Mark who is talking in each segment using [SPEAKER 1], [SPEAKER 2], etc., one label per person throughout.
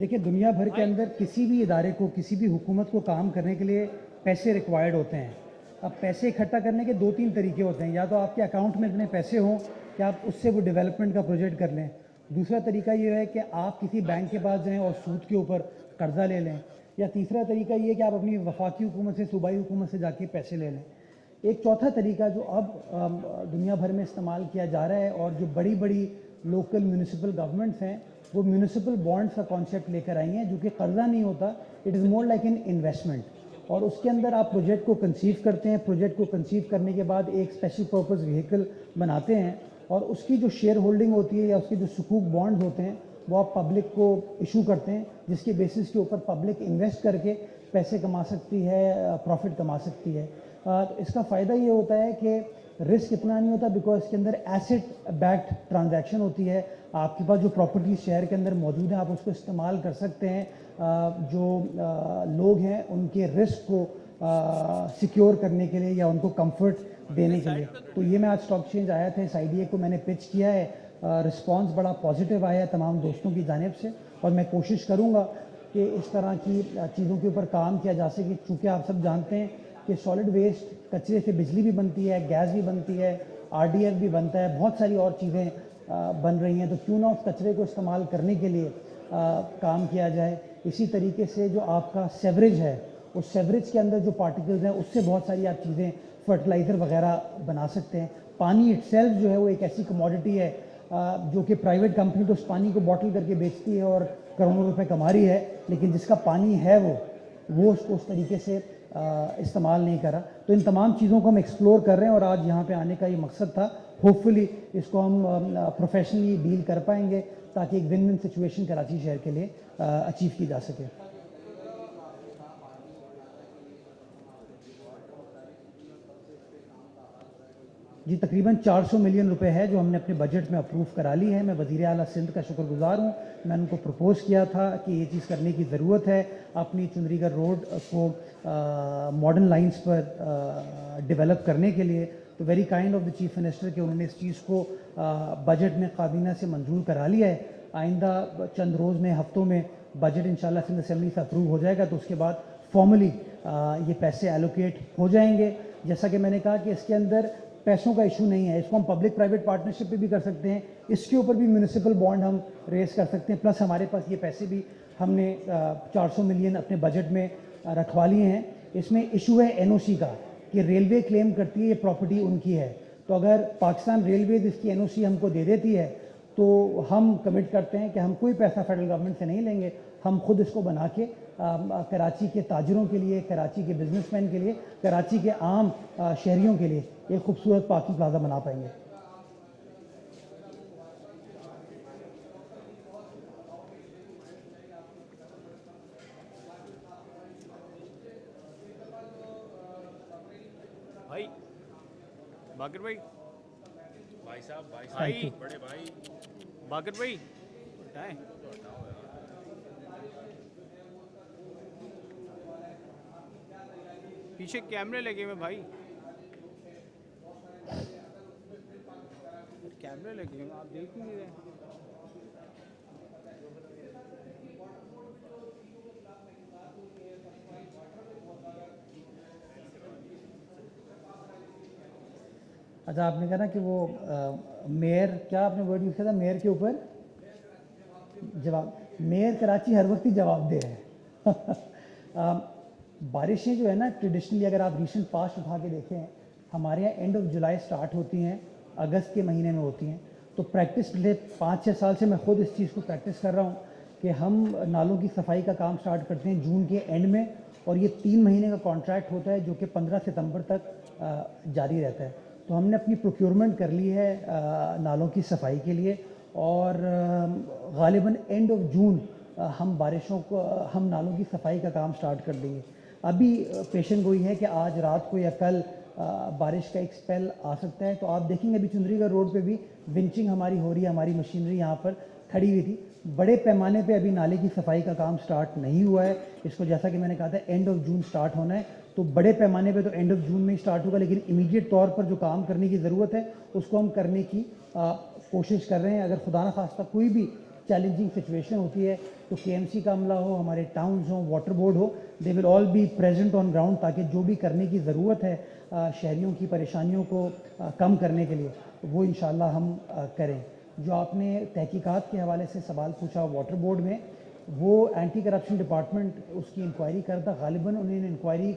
[SPEAKER 1] देखिए, दुनिया भर के अंदर किसी भी इदारे को, किसी भी हुकूमत को काम करने के लिए पैसे रिक्वायर्ड होते हैं। अब पैसे इकट्ठा करने के 2-3 तरीके होते हैं। या तो आपके अकाउंट में इतने पैसे हों कि आप उससे वो डेवलपमेंट का प्रोजेक्ट कर लें। दूसरा तरीका ये है कि आप किसी बैंक के पास जाएं और सूद के ऊपर कर्जा ले लें। या तीसरा तरीका ये है कि आप अपनी वफाकी हुकूमत से, सूबाई हुकूमत से जाके पैसे ले लें। एक चौथा तरीका जो अब दुनिया भर में इस्तेमाल किया जा रहा है और जो बड़ी बड़ी लोकल म्यूनिसिपल गवर्नमेंट्स हैं वो म्यूनिसिपल बॉन्ड्स का कॉन्सेप्ट लेकर आई हैं, जो कि कर्जा नहीं होता, it is more like an investment. और उसके अंदर आप प्रोजेक्ट को कंसीव करते हैं, प्रोजेक्ट को कंसीव करने के बाद एक स्पेशल पर्पस व्हीकल बनाते हैं और उसकी जो शेयर होल्डिंग होती है या उसके जो सुकूक बॉन्ड्स होते हैं वो आप पब्लिक को इशू करते हैं, जिसके बेसिस के ऊपर पब्लिक इन्वेस्ट करके पैसे कमा सकती है, प्रॉफिट कमा सकती है। इसका फ़ायदा ये होता है कि रिस्क इतना नहीं होता, बिकॉज इसके अंदर एसेट बैक्ड ट्रांजैक्शन होती है। आपके पास जो प्रॉपर्टी शहर के अंदर मौजूद है आप उसको इस्तेमाल कर सकते हैं। जो लोग हैं उनके रिस्क को सिक्योर करने के लिए या उनको कंफर्ट देने के लिए। तो ये मैं आज स्टॉक एक्सचेंज आया था, इस आइडिया को मैंने पिच किया है। रिस्पांस बड़ा पॉजिटिव आया है तमाम दोस्तों की जानिब से और मैं कोशिश करूँगा कि इस तरह की चीज़ों के ऊपर काम किया जा सके। चूँकि आप सब जानते हैं कि सॉलिड वेस्ट कचरे से बिजली भी बनती है, गैस भी बनती है, आरडीएफ भी बनता है, बहुत सारी और चीज़ें बन रही हैं। तो क्यों ना उस कचरे को इस्तेमाल करने के लिए काम किया जाए। इसी तरीके से जो आपका सेवरेज है, उस सेवरेज के अंदर जो पार्टिकल्स हैं उससे बहुत सारी आप चीज़ें फर्टिलाइज़र वगैरह बना सकते हैं। पानी इटसेल्फ जो है वो एक ऐसी कमोडिटी है जो कि प्राइवेट कंपनी तो उस पानी को बॉटल करके बेचती है और करोड़ों रुपए कमा रही है, लेकिन जिसका पानी है वो उसको उस तरीके से इस्तेमाल नहीं करा। तो इन तमाम चीज़ों को हम एक्सप्लोर कर रहे हैं और आज यहाँ पे आने का ये मकसद था। होपफुली इसको हम प्रोफेशनली डील कर पाएंगे ताकि एक विन विन सिचुएशन कराची शहर के लिए अचीव की जा सके। जी, तकरीबन 400 मिलियन रुपए है जो हमने अपने बजट में अप्रूव करा ली है। मैं वज़ीर आला सिंध का शुक्रगुजार हूँ। मैंने उनको प्रपोज़ किया था कि ये चीज़ करने की ज़रूरत है, अपनी चुंदरीगढ़ रोड को मॉडर्न लाइंस पर डेवलप करने के लिए। तो very kind of the chief minister कि उन्होंने इस चीज़ को बजट में काबीना से मंजूर करा लिया है। आइंदा चंद रोज़ में, हफ्तों में बजट इंशाल्लाह सिंध असेंबली से अप्रूव हो जाएगा, तो उसके बाद फॉर्मली ये पैसे एलोकेट हो जाएंगे। जैसा कि मैंने कहा कि इसके अंदर पैसों का इशू नहीं है, इसको हम पब्लिक प्राइवेट पार्टनरशिप पे भी कर सकते हैं, इसके ऊपर भी म्यूनिसिपल बॉन्ड हम रेस कर सकते हैं। प्लस हमारे पास ये पैसे भी हमने 400 मिलियन अपने बजट में रखवा लिए हैं। इसमें इशू है एनओसी का कि रेलवे क्लेम करती है ये प्रॉपर्टी उनकी है। तो अगर पाकिस्तान रेलवेज इसकी एनओसी हमको दे देती है तो हम कमिट करते हैं कि हम कोई पैसा फेडरल गवर्नमेंट से नहीं लेंगे, हम खुद इसको बना के कराची के ताजरों के लिए, कराची के बिजनेसमैन के लिए, कराची के आम शहरियों के लिए एक खूबसूरत पार्किंग प्लाजा बना पाएंगे।
[SPEAKER 2] भाई बाकर भाई,
[SPEAKER 3] भाई साहब
[SPEAKER 2] भाई
[SPEAKER 3] बड़े भाई।
[SPEAKER 2] बाकर भाई हटाएं। पीछे कैमरे लगे हुए भाई, कैमरे लगे हुए, आप देख नहीं रहे।
[SPEAKER 1] अच्छा, आपने कहा ना कि वो मेयर, क्या आपने वर्ड यूज़ किया था मेयर के ऊपर? जवाब। मेयर कराची हर वक्त ही जवाबदेह है। बारिशें जो है ना, ट्रेडिशनली अगर आप रीसेंट पास्ट उठा के देखें, हमारे यहाँ एंड ऑफ जुलाई स्टार्ट होती हैं, अगस्त के महीने में होती हैं। तो प्रैक्टिस पिछले 5-6 साल से मैं खुद इस चीज़ को प्रैक्टिस कर रहा हूँ कि हम नालों की सफाई का काम स्टार्ट करते हैं जून के एंड में, और ये 3 महीने का कॉन्ट्रैक्ट होता है जो कि 15 सितंबर तक जारी रहता है। तो हमने अपनी प्रोक्योरमेंट कर ली है नालों की सफाई के लिए, और गालिबन एंड ऑफ जून हम नालों की सफाई का काम स्टार्ट कर देंगे। अभी पेशन गोई है कि आज रात को या कल बारिश का एक स्पेल आ सकता है। तो आप देखेंगे अभी चुंदरीगढ़ रोड पे भी विंचिंग हमारी हो रही है, हमारी मशीनरी यहाँ पर खड़ी हुई थी। बड़े पैमाने पे अभी नाले की सफाई का काम स्टार्ट नहीं हुआ है। इसको जैसा कि मैंने कहा था एंड ऑफ जून स्टार्ट होना है, तो बड़े पैमाने पे तो एंड ऑफ जून में ही स्टार्ट होगा, लेकिन इमीडिएट तौर पर जो काम करने की ज़रूरत है उसको हम करने की कोशिश कर रहे हैं। अगर खुदा न खास्ता कोई भी चैलेंजिंग सिचुएशन होती है तो KMC का अमला हो, हमारे टाउन्स हो, वाटर बोर्ड हो, they will all be present on ground, ताकि जो भी करने की ज़रूरत है शहरियों की परेशानियों को कम करने के लिए वो इंशाल्लाह हम करें। जो आपने तहकीकात के हवाले से सवाल पूछा वाटर बोर्ड में, वो एंटी करप्शन डिपार्टमेंट उसकी इंक्वायरी करता, गालिबन उन्होंने इंक्वायरी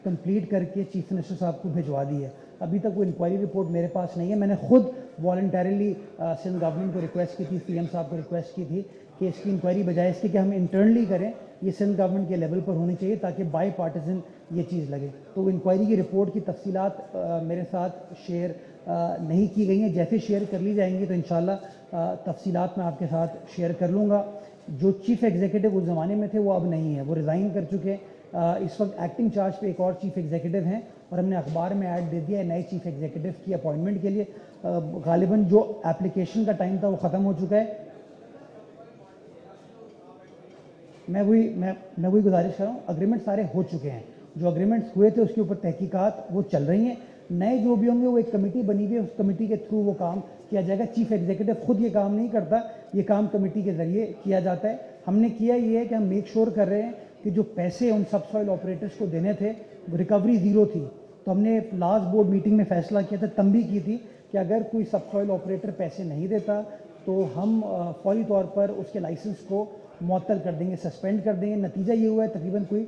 [SPEAKER 1] कंप्लीट करके चीफ मिनिस्टर साहब को भिजवा दी है। अभी तक वो इंक्वायरी रिपोर्ट मेरे पास नहीं है। मैंने खुद वॉलंटरीली सिंध गवर्नमेंट को रिक्वेस्ट की थी, CM साहब को रिक्वेस्ट की थी कि इसकी इंक्वायरी बजाय इसके कि हम इंटरनली करें, ये सिंध गवर्नमेंट के लेवल पर होनी चाहिए ताकि बाई पार्टिजन ये चीज़ लगे। तो इंक्वायरी की रिपोर्ट की तफसीलात मेरे साथ शेयर नहीं की गई हैं। जैसे शेयर कर ली जाएंगी तो इंशाल्लाह तफसीलात मैं आपके साथ शेयर कर लूँगा। जो चीफ़ एग्जीक्यूटिव उस ज़माने में थे वो अब नहीं है, वो रिज़ाइन कर चुके हैं। इस वक्त एक्टिंग चार्ज पे एक और चीफ़ एग्जीक्यूटिव हैं और हमने अखबार में ऐड दे दिया है नए चीफ़ एग्जीक्यूटिव की अपॉइंटमेंट के लिए। गालिबन जो एप्लीकेशन का टाइम था वो ख़त्म हो चुका है। मैं वही गुजारिश कर रहा हूँ, अग्रीमेंट सारे हो चुके हैं, जो अग्रीमेंट्स हुए थे उसके ऊपर तहकीकात वो चल रही हैं। नए जो भी होंगे वो एक कमेटी बनी हुई है, उस कमेटी के थ्रू वो काम किया जाएगा। चीफ एग्जीक्यूटिव खुद ये काम नहीं करता, ये काम कमेटी के ज़रिए किया जाता है। हमने किया ये है कि हम मेक श्योर कर रहे हैं कि जो पैसे उन सब सॉइल ऑपरेटर्स को देने थे रिकवरी ज़ीरो थी। तो हमने लास्ट बोर्ड मीटिंग में फ़ैसला किया था, तंबी की थी कि अगर कोई सब सॉइल ऑपरेटर पैसे नहीं देता तो हम फौरी तौर पर उसके लाइसेंस को मुअत्तल कर देंगे, सस्पेंड कर देंगे। नतीजा ये हुआ है तकरीबन कोई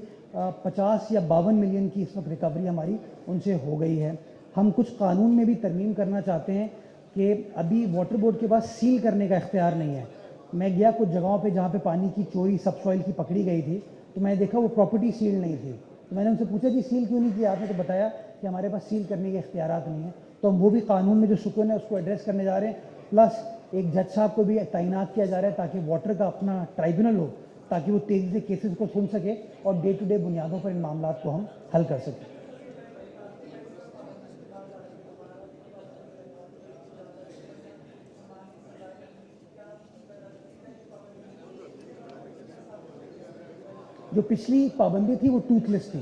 [SPEAKER 1] 50 या 52 मिलियन की इस वक्त रिकवरी हमारी उनसे हो गई है। हम कुछ कानून में भी तरमीम करना चाहते हैं कि अभी वाटर बोर्ड के पास सील करने का इख्तियार नहीं है। मैं गया कुछ जगहों पे जहाँ पे पानी की चोरी सब सॉइल की पकड़ी गई थी, तो मैंने देखा वो प्रॉपर्टी सील नहीं थी। तो मैंने उनसे पूछा जी सील क्यों नहीं किया आपने? तो बताया कि हमारे पास सील करने के इख्तियारात नहीं है। तो हम वो भी कानून में जो सुकून है उसको एड्रेस करने जा रहे हैं। प्लस एक जज साहब को भी तैनात किया जा रहा है ताकि वाटर का अपना ट्राइब्यूनल हो, ताकि वो तेज़ी से केसेस को सुन सके और डे टू डे बुनियादों पर इन मामलों को हम हल कर सकें। जो पिछली पाबंदी थी वो टूथलेस थी,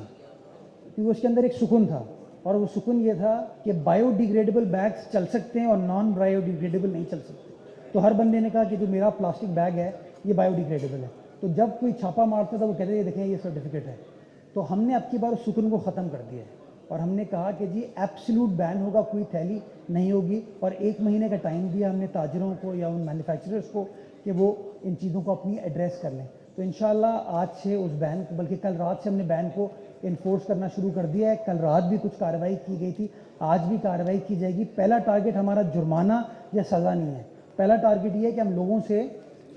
[SPEAKER 1] क्योंकि उसके अंदर एक सुकून था, और वो सुकून ये था कि बायोडिग्रेडेबल बैग्स चल सकते हैं और नॉन बायोडिग्रेडेबल नहीं चल सकते। तो हर बंदे ने कहा कि जो मेरा प्लास्टिक बैग है ये बायोडिग्रेडेबल है। तो जब कोई छापा मारता था वो कहते थे देखें ये सर्टिफिकेट है। तो हमने अब की बार उस सुकून को ख़त्म कर दिया है और हमने कहा कि जी एब्सोल्यूट बैन होगा, कोई थैली नहीं होगी। और 1 महीने का टाइम दिया हमने ताजरों को या उन मैन्युफैक्चरर्स को कि वो इन चीज़ों को अपनी एड्रेस कर लें। तो इंशाल्लाह आज से उस बैन को, बल्कि कल रात से हमने बैन को इन्फोर्स करना शुरू कर दिया है। कल रात भी कुछ कार्रवाई की गई थी, आज भी कार्रवाई की जाएगी। पहला टारगेट हमारा जुर्माना या सज़ा नहीं है, पहला टारगेट ये है कि हम लोगों से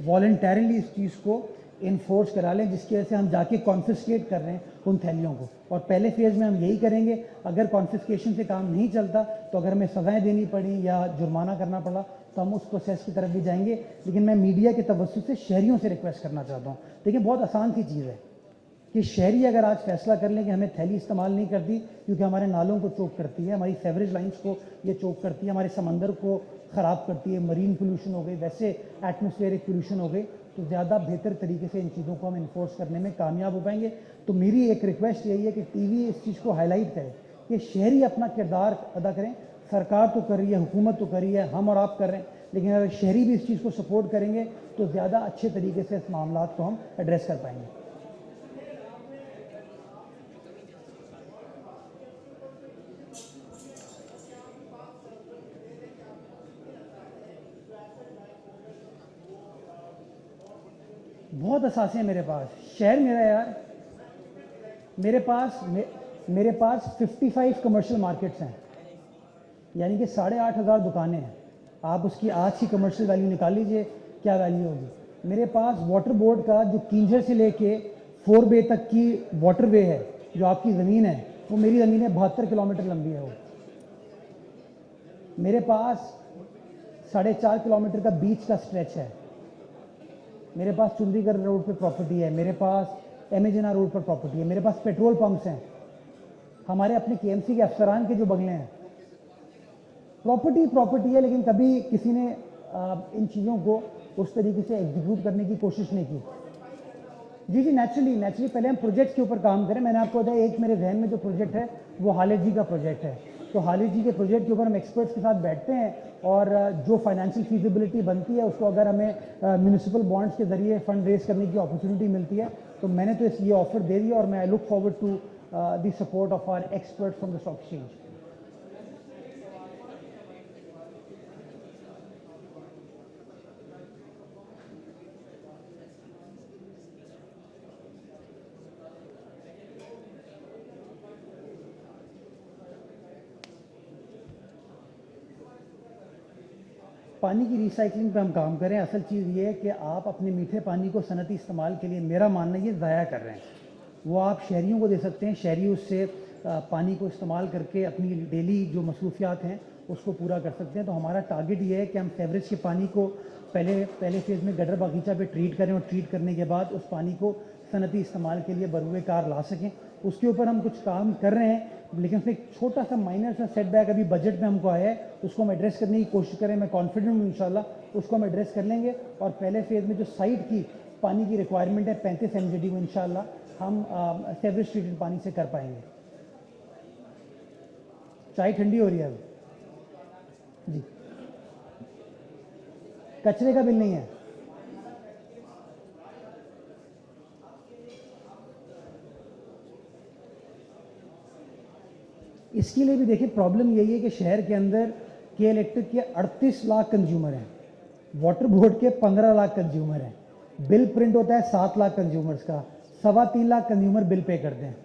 [SPEAKER 1] वॉलंटरीली इस चीज़ को इन्फोर्स करा लें, जिसकी वजह से हम जाके कॉन्फिस्केट कर रहे हैं उन थैलियों को। और पहले फेज़ में हम यही करेंगे। अगर कॉन्फिस्केशन से काम नहीं चलता तो अगर हमें सज़ाएँ देनी पड़ी या जुर्माना करना पड़ा तो हम उस प्रोसेस की तरफ भी जाएंगे। लेकिन मैं मीडिया के तवज्जुह से शहरियों से रिक्वेस्ट करना चाहता हूँ, देखिए बहुत आसान सी चीज़ है कि शहरी अगर आज फैसला कर लें कि हमें थैली इस्तेमाल नहीं करती क्योंकि हमारे नालों को चोक करती है, हमारी सेवरेज लाइंस को ये चोक करती है, हमारे समंदर को ख़राब करती है, मरीन पोल्यूशन हो गई, वैसे एटमॉस्फेरिक पोल्यूशन हो गई, तो ज़्यादा बेहतर तरीके से इन चीज़ों को हम इन्फोर्स करने में कामयाब हो पाएंगे। तो मेरी एक रिक्वेस्ट यही है कि टीवी इस चीज़ को हाईलाइट करे कि शहरी अपना किरदार अदा करें। सरकार तो कर रही है, हुकूमत तो कर रही है, हम और आप कर रहे हैं, लेकिन अगर शहरी भी इस चीज़ को सपोर्ट करेंगे तो ज़्यादा अच्छे तरीके से इस मामला को हम एड्रेस कर पाएंगे। बहुत असासे हैं मेरे पास, शहर मेरा यार, मेरे पास 55 कमर्शियल मार्केट्स हैं, यानी कि 8,500 दुकानें हैं। आप उसकी आज की कमर्शियल वैल्यू निकाल लीजिए, क्या वैल्यू होगी। मेरे पास वाटर बोर्ड का जो किंजर से लेके 4 बे तक की वाटर वे है, जो आपकी ज़मीन है, वो मेरी ज़मीन है 72 किलोमीटर लंबी है वो। मेरे पास 4.5 किलोमीटर का बीच का स्ट्रेच है। मेरे पास चुंडीगढ़ रोड पे प्रॉपर्टी है, मेरे पास एमेजना रोड पर प्रॉपर्टी है, मेरे पास पेट्रोल पंप्स हैं, हमारे अपने KMC के अफसरान के जो बंगले हैं। प्रॉपर्टी है, लेकिन कभी किसी ने इन चीज़ों को उस तरीके से एग्जीक्यूट करने की कोशिश नहीं की। जी नेचुरली पहले हम प्रोजेक्ट के ऊपर काम करें। मैंने आपको बताया एक मेरे जहन में जो प्रोजेक्ट है वो हालिद जी का प्रोजेक्ट है। तो हालिद जी के प्रोजेक्ट के ऊपर हम एक्सपर्ट्स के साथ बैठते हैं, और जो फाइनेंशियल फीजिबिलिटी बनती है उसको अगर हमें म्यूनिसिपल बॉन्ड्स के ज़रिए फंड रेज करने की अपॉर्चुनिटी मिलती है तो मैंने तो ये ऑफर दे दिया और मैं I look forward to the support of our expert from the stock exchange. पानी की रिसाइकलिंग पे हम काम करें। असल चीज़ ये है कि आप अपने मीठे पानी को सनती इस्तेमाल के लिए, मेरा मानना ये ज़ाया कर रहे हैं। वो आप शहरियों को दे सकते हैं, शहरी उससे पानी को इस्तेमाल करके अपनी डेली जो मसरूफियात हैं उसको पूरा कर सकते हैं। तो हमारा टारगेट ये है कि हम सेवरेज के पानी को पहले फेज़ में गटर बागीचा पे ट्रीट करें और ट्रीट करने के बाद उस पानी को सनती इस्तेमाल के लिए बरूए कार ला सकें। उसके ऊपर हम कुछ काम कर रहे हैं, लेकिन उसमें एक छोटा सा माइनर सा सेटबैक अभी बजट में हमको आया है, उसको हम एड्रेस करने की कोशिश करें। मैं कॉन्फिडेंट हूँ इंशाल्लाह उसको हम एड्रेस कर लेंगे। और पहले फेज़ में जो साइट की पानी की रिक्वायरमेंट है 35 MGD को इंशाल्लाह हम सेवरेज ट्रीटेड पानी से कर पाएंगे। चाय ठंडी हो रही है अब जी। कचरे का बिल नहीं है। इसके लिए भी देखिए प्रॉब्लम यही है कि शहर के अंदर के इलेक्ट्रिक के 38 लाख कंज्यूमर हैं, वाटर बोर्ड के 15 लाख कंज्यूमर हैं, बिल प्रिंट होता है 7 लाख कंज्यूमर्स का, 3.25 लाख कंज्यूमर बिल पे करते हैं।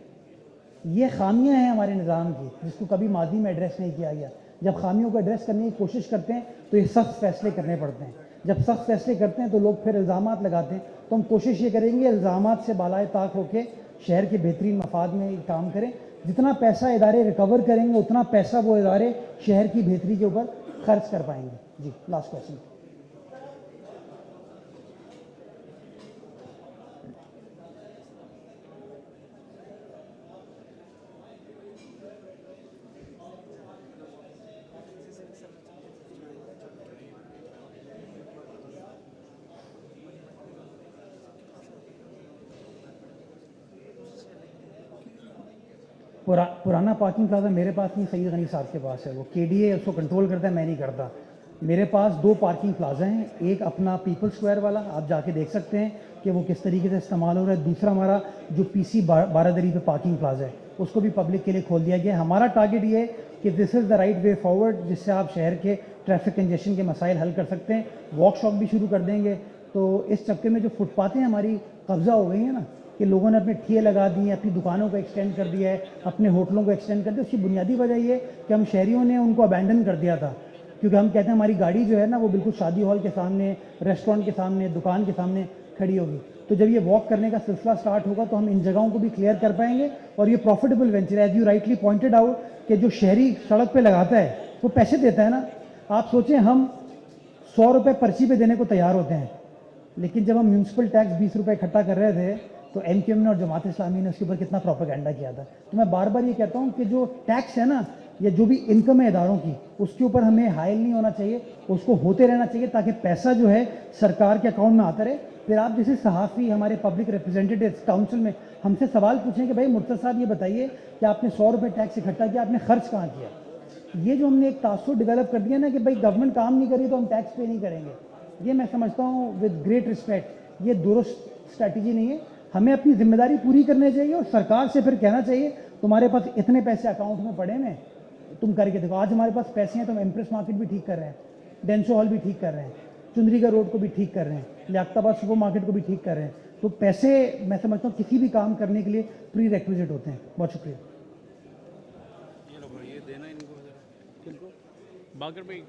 [SPEAKER 1] ये खामियां हैं हमारे निज़ाम की जिसको कभी माजी में एड्रेस नहीं किया गया। जब खामियों को एड्रेस करने की कोशिश करते हैं तो ये सख्त फैसले करने पड़ते हैं। जब सख्त फैसले करते हैं तो लोग फिर इल्ज़ामात लगाते हैं। तो हम कोशिश ये करेंगे इल्ज़ामात से बालाए ताक होकर शहर के बेहतरीन मफाद में काम करें। जितना पैसा इदारे रिकवर करेंगे उतना पैसा वो इदारे शहर की बेहतरी के ऊपर खर्च कर पाएंगे। जी लास्ट क्वेश्चन। पुराना पार्किंग प्लाजा मेरे पास नहीं, सईद गनी साहब के पास है। वो KDA उसको कंट्रोल करता है, मैं नहीं करता। मेरे पास 2 पार्किंग प्लाजा हैं, एक अपना पीपल स्क्वायर वाला आप जाके देख सकते हैं कि वो किस तरीके से इस्तेमाल हो रहा है। दूसरा हमारा जो PC बारादरी पे पार्किंग प्लाजा है उसको भी पब्लिक के लिए खोल दिया गया है। हमारा टारगेट ये है कि this is the right way forward जिससे आप शहर के ट्रैफिक कंजेशन के मसाइल हल कर सकते हैं। वर्कशॉप भी शुरू कर देंगे। तो इस चक्कर में जो फुटपाथें हमारी कब्जा हो गई हैं ना, कि लोगों ने अपने ठिए लगा दिए, अपनी दुकानों को एक्सटेंड कर दिया है, अपने होटलों को एक्सटेंड कर दिया, उसकी बुनियादी वजह ये कि हम शहरियों ने उनको अबैंडन कर दिया था। क्योंकि हम कहते हैं हमारी गाड़ी जो है ना वो बिल्कुल शादी हॉल के सामने, रेस्टोरेंट के सामने, दुकान के सामने खड़ी होगी। तो जब ये वॉक करने का सिलसिला स्टार्ट होगा तो हम इन जगहों को भी क्लियर कर पाएंगे और ये profitable venture, as you rightly pointed out, कि जो शहरी सड़क पे लगाता है वो पैसे देता है ना। आप सोचें हम 100 रुपये पर्ची पे देने को तैयार होते हैं, लेकिन जब हम म्यूनसिपल टैक्स 20 रुपये इकट्ठा कर रहे थे तो MQM ने और जमात इस्लामी ने उसके ऊपर कितना प्रोपेगेंडा किया था। तो मैं बार बार ये कहता हूँ कि जो टैक्स है ना या जो भी इनकम है इदारों की, उसके ऊपर हमें हाइल नहीं होना चाहिए, उसको होते रहना चाहिए ताकि पैसा जो है सरकार के अकाउंट में आता रहे। फिर आप जैसे सहाफ़ी, हमारे पब्लिक रिप्रेजेंटेटिव्स काउंसिल में हमसे सवाल पूछें कि भाई मुर्तज़ा साहब ये बताइए कि आपने 100 रुपये टैक्स इकट्ठा किया, आपने खर्च कहाँ किया। ये जो हमने एक तासुर डेवलप कर दिया ना कि भाई गवर्नमेंट काम नहीं करी तो हम टैक्स पे नहीं करेंगे, ये मैं समझता हूँ विद ग्रेट रिस्पेक्ट ये दुरुस्त स्ट्रैटेजी नहीं है। हमें अपनी जिम्मेदारी पूरी करनी चाहिए और सरकार से फिर कहना चाहिए तुम्हारे पास इतने पैसे अकाउंट में पड़े हैं, तुम करके देखो। आज हमारे पास पैसे हैं तो हम एम्प्रेस मार्केट भी ठीक कर रहे हैं, डेंसो हॉल भी ठीक कर रहे हैं, चुंदरीगढ़ रोड को भी ठीक कर रहे हैं, लियाकताबाद सुपर मार्केट को भी ठीक कर रहे हैं। तो पैसे मैं समझता हूँ किसी भी काम करने के लिए प्री रेक्विजिट होते हैं। बहुत शुक्रिया।
[SPEAKER 2] ये लो भाई, ये देना इनको, बाकर भाई।